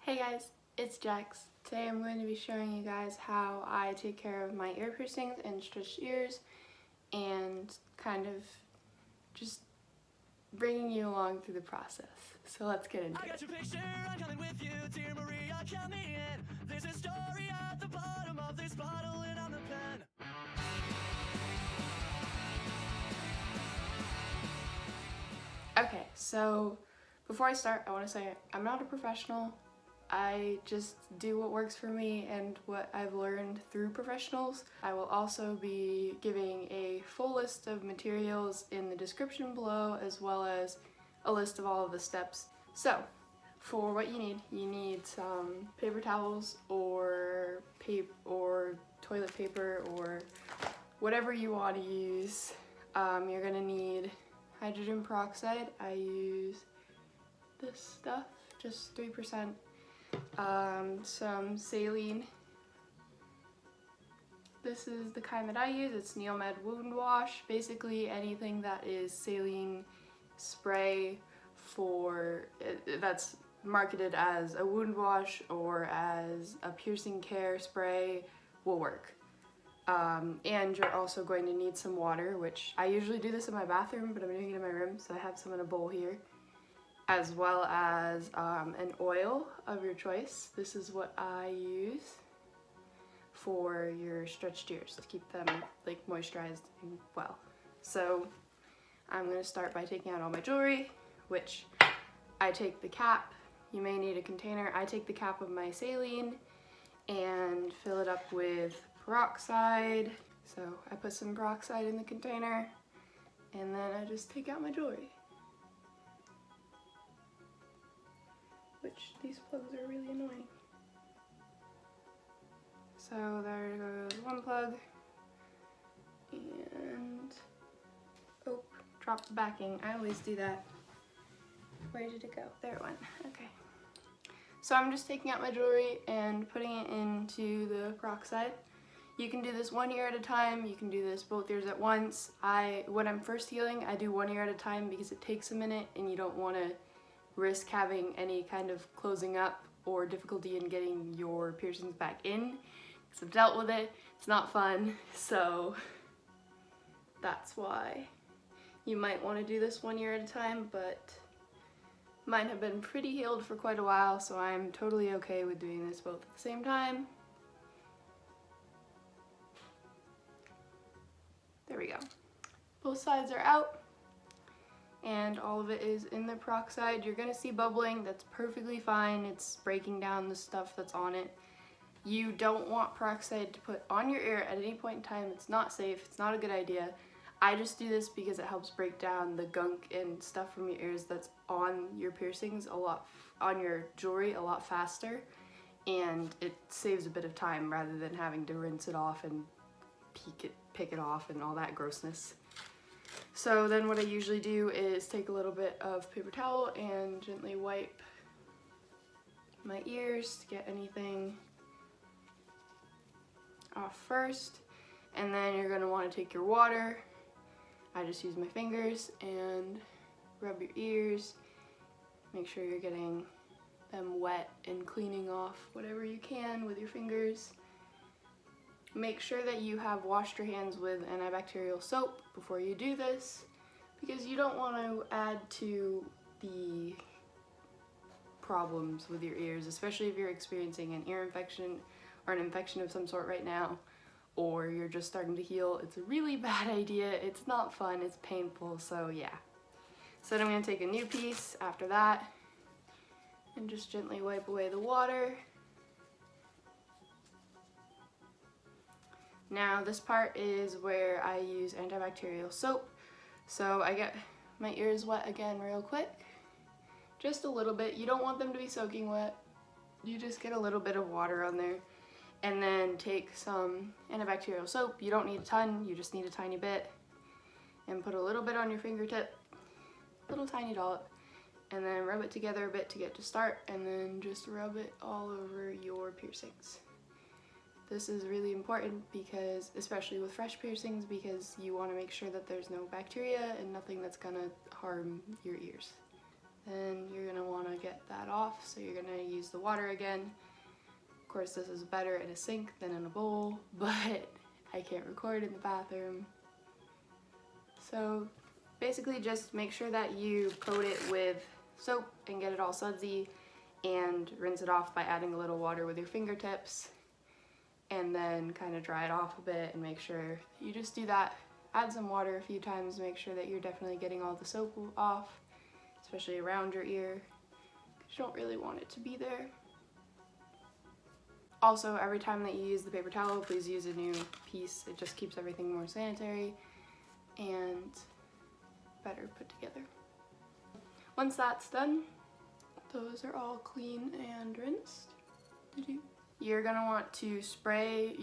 Hey guys, it's Jax. Today I'm going to be showing you guys how I take care of my ear piercings and stretched ears and kind of just bringing you along through the process. So let's get into it. I got your picture, I'm coming with you, dear Maria, count me in. There's a story at the bottom of this bottle and I'm the pen. Okay, so before I start, I want to say I'm not a professional. I just do what works for me and what I've learned through professionals. I will also be giving a full list of materials in the description below, as well as a list of all of the steps. So, for what you need some paper towels or toilet paper or whatever you want to use. You're gonna need hydrogen peroxide. I use this stuff, just 3%. Some saline. This is the kind that I use. It's Neomed Wound Wash. Basically anything that is saline spray that's marketed as a wound wash or as a piercing care spray will work. And you're also going to need some water, which I usually do this in my bathroom, but I'm doing it in my room, so I have some in a bowl here. As well as an oil of your choice. This is what I use for your stretched ears to keep them like moisturized and well. So I'm going to start by taking out all my jewelry, which I take the cap. You may need a container. I take the cap of my saline and fill it up with peroxide. So I put some peroxide in the container and then I just take out my jewelry. Which these plugs are really annoying. So there goes one plug, and oh, dropped the backing. I always do that. Where did it go? There it went. Okay. So I'm just taking out my jewelry and putting it into the peroxide. You can do this one ear at a time. You can do this both ears at once. When I'm first healing, I do one ear at a time because it takes a minute and you don't want to risk having any kind of closing up or difficulty in getting your piercings back in, because I've dealt with it. It's not fun, so that's why you might want to do this one ear at a time, but mine have been pretty healed for quite a while, so I'm totally okay with doing this both at the same time. There we go. Both sides are out. And all of it is in the peroxide. You're gonna see bubbling, that's perfectly fine. It's breaking down the stuff that's on it. You don't want peroxide to put on your ear at any point in time. It's not safe, it's not a good idea. I just do this because it helps break down the gunk and stuff from your ears that's on your piercings on your jewelry a lot faster. And it saves a bit of time rather than having to rinse it off and pick it off and all that grossness. So then what I usually do is take a little bit of paper towel and gently wipe my ears to get anything off first. And then you're going to want to take your water. I just use my fingers and rub your ears. Make sure you're getting them wet and cleaning off whatever you can with your fingers. Make sure that you have washed your hands with antibacterial soap before you do this, because you don't want to add to the problems with your ears, especially if you're experiencing an ear infection or an infection of some sort right now, or you're just starting to heal. It's a really bad idea. It's not fun, it's painful, so yeah. So then I'm going to take a new piece after that and just gently wipe away the water. Now this part is where I use antibacterial soap. So I get my ears wet again real quick. Just a little bit. You don't want them to be soaking wet. You just get a little bit of water on there. And then take some antibacterial soap. You don't need a ton, you just need a tiny bit. And put a little bit on your fingertip. Little tiny dollop. And then rub it together a bit to get to start. And then just rub it all over your piercings. This is really important because, especially with fresh piercings, because you want to make sure that there's no bacteria and nothing that's gonna harm your ears. then you're gonna wanna get that off, so you're gonna use the water again. Of course, this is better in a sink than in a bowl, but I can't record in the bathroom. So basically just make sure that you coat it with soap and get it all sudsy, and rinse it off by adding a little water with your fingertips, and then kind of dry it off a bit and make sure you just do that. Add some water a few times, make sure that you're definitely getting all the soap off, especially around your ear, because you don't really want it to be there. Also, every time that you use the paper towel, please use a new piece. It just keeps everything more sanitary and better put together. Once that's done, those are all clean and rinsed. You're gonna want to spray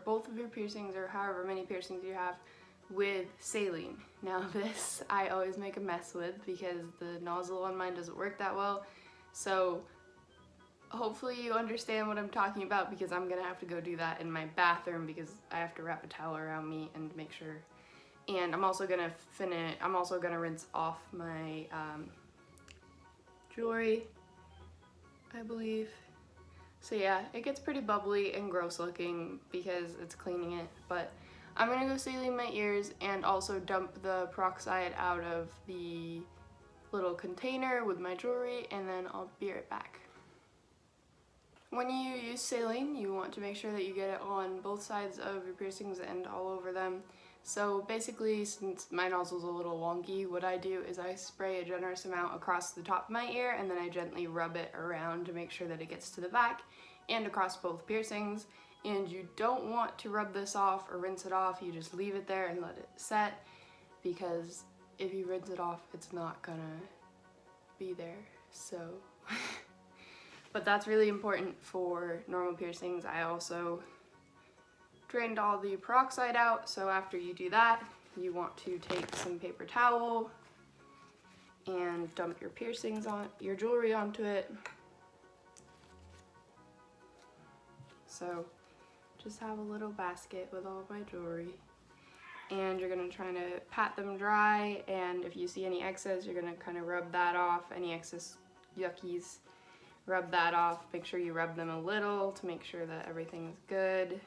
both of your piercings, or however many piercings you have, with saline. Now this I always make a mess with because the nozzle on mine doesn't work that well. So hopefully you understand what I'm talking about, because I'm gonna have to go do that in my bathroom because I have to wrap a towel around me and make sure. And I'm also gonna rinse off my jewelry, I believe. So yeah, it gets pretty bubbly and gross looking because it's cleaning it, but I'm gonna go saline my ears and also dump the peroxide out of the little container with my jewelry, and then I'll be right back. When you use saline, you want to make sure that you get it on both sides of your piercings and all over them. So basically, since my nozzle's a little wonky, what I do is I spray a generous amount across the top of my ear, and then I gently rub it around to make sure that it gets to the back and across both piercings. And you don't want to rub this off or rinse it off, you just leave it there and let it set, because if you rinse it off, it's not gonna be there, so. But that's really important for normal piercings. I also drained all the peroxide out, so after you do that, you want to take some paper towel and dump your piercings on, your jewelry onto it. So just have a little basket with all my jewelry, and you're gonna try to pat them dry, and if you see any excess, you're gonna kind of rub that off, any excess yuckies. Rub that off. Make sure you rub them a little to make sure that everything's good,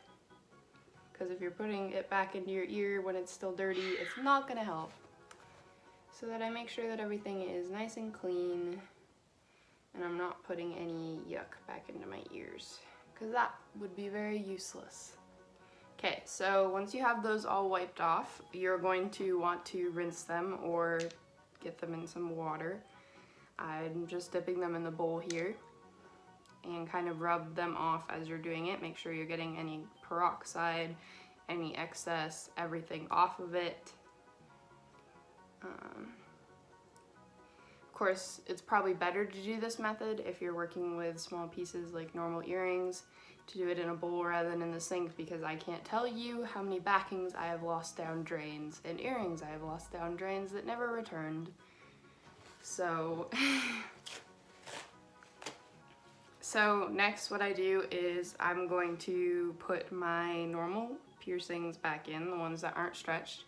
because if you're putting it back into your ear when it's still dirty, it's not gonna help. So that I make sure that everything is nice and clean and I'm not putting any yuck back into my ears, because that would be very useless. Okay, so once you have those all wiped off, you're going to want to rinse them or get them in some water. I'm just dipping them in the bowl here and kind of rub them off as you're doing it. Make sure you're getting any peroxide, any excess, everything off of it. Of course, it's probably better to do this method if you're working with small pieces like normal earrings, to do it in a bowl rather than in the sink, because I can't tell you how many backings I have lost down drains and earrings I have lost down drains that never returned. So, next what I do is I'm going to put my normal piercings back in, the ones that aren't stretched,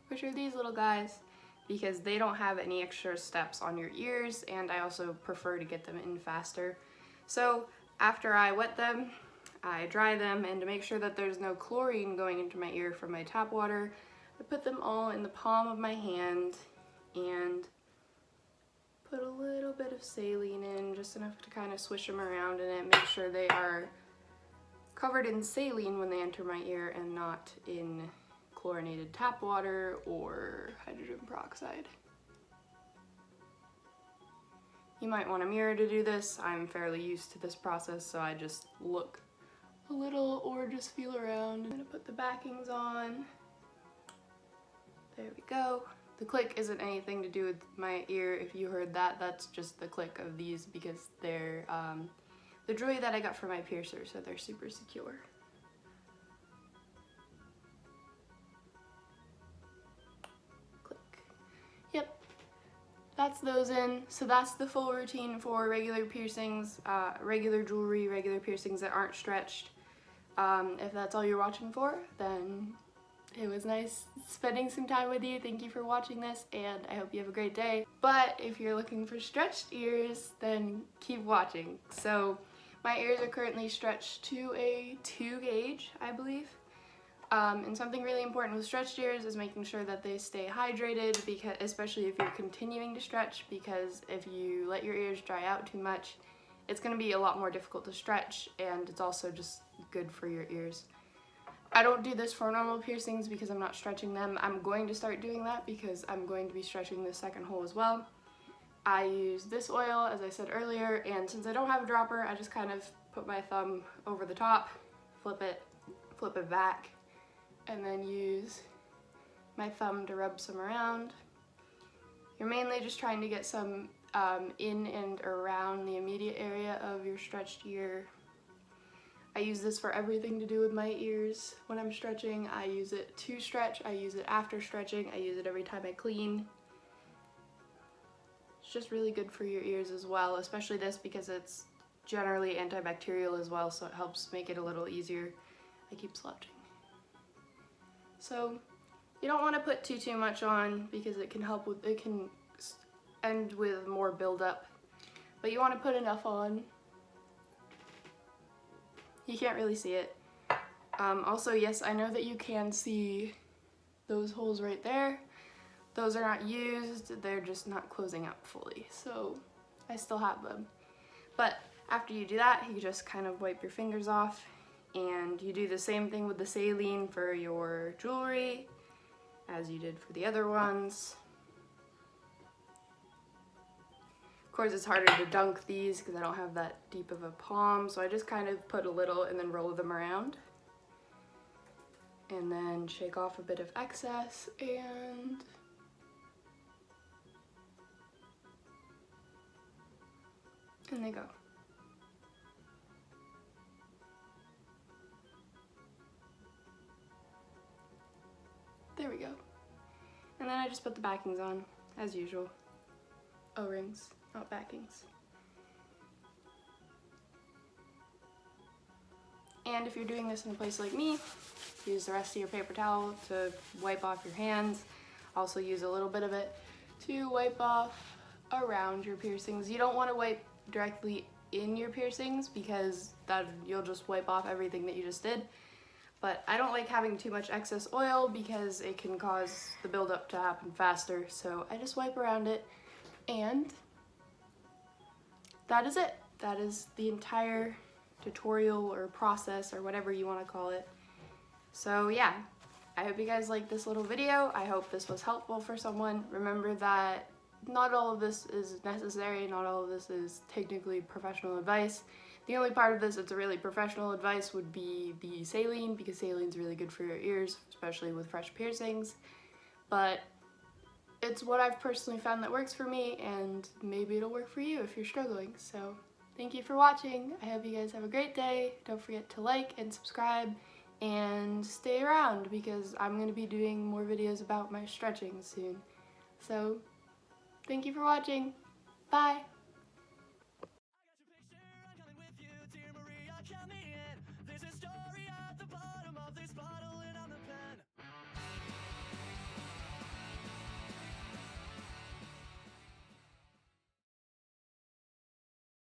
which are these little guys, because they don't have any extra steps on your ears, and I also prefer to get them in faster. So after I wet them, I dry them, and to make sure that there's no chlorine going into my ear from my tap water, I put them all in the palm of my hand and put a little bit of saline in, just enough to kind of swish them around in it, make sure they are covered in saline when they enter my ear and not in chlorinated tap water or hydrogen peroxide. You might want a mirror to do this. I'm fairly used to this process, so I just look a little or just feel around. I'm gonna put the backings on. There we go. The click isn't anything to do with my ear. If you heard that, that's just the click of these, because they're the jewelry that I got for my piercer, so they're super secure. Click. Yep, that's those in. So that's the full routine for regular piercings, regular jewelry, regular piercings that aren't stretched. If that's all you're watching for, then It was nice spending some time with you. Thank you for watching this, and I hope you have a great day. But if you're looking for stretched ears, then keep watching. So my ears are currently stretched to a 2 gauge, I believe. And something really important with stretched ears is making sure that they stay hydrated, because especially if you're continuing to stretch, because if you let your ears dry out too much, it's going to be a lot more difficult to stretch, and it's also just good for your ears. I don't do this for normal piercings because I'm not stretching them. I'm going to start doing that because I'm going to be stretching the second hole as well. I use this oil, as I said earlier, and since I don't have a dropper, I just kind of put my thumb over the top, flip it back, and then use my thumb to rub some around. You're mainly just trying to get some in and around the immediate area of your stretched ear. I use this for everything to do with my ears. When I'm stretching, I use it to stretch, I use it after stretching, I use it every time I clean. It's just really good for your ears as well, especially this because it's generally antibacterial as well, so it helps make it a little easier. I keep slouching. So you don't want to put too much on because it can end with more buildup, but you want to put enough on. You can't really see it. Also, yes, I know that you can see those holes right there. Those are not used, they're just not closing out fully, so I still have them. But after you do that, you just kind of wipe your fingers off, and you do the same thing with the saline for your jewelry as you did for the other ones. Of course, it's harder to dunk these because I don't have that deep of a palm, so I just kind of put a little and then roll them around. And then shake off a bit of excess, and they go. There we go. And then I just put the backings on, as usual. O-rings, not backings. And if you're doing this in a place like me, use the rest of your paper towel to wipe off your hands. Also use a little bit of it to wipe off around your piercings. You don't want to wipe directly in your piercings because you'll just wipe off everything that you just did. But I don't like having too much excess oil because it can cause the buildup to happen faster. So I just wipe around it, and that is it. That is the entire tutorial or process or whatever you want to call it. So yeah, I hope you guys liked this little video. I hope this was helpful for someone. Remember that not all of this is necessary, not all of this is technically professional advice. The only part of this that's really professional advice would be the saline, because saline's really good for your ears, especially with fresh piercings. But it's what I've personally found that works for me, and maybe it'll work for you if you're struggling. So thank you for watching. I hope you guys have a great day. Don't forget to like and subscribe and stay around because I'm going to be doing more videos about my stretching soon. So thank you for watching. Bye!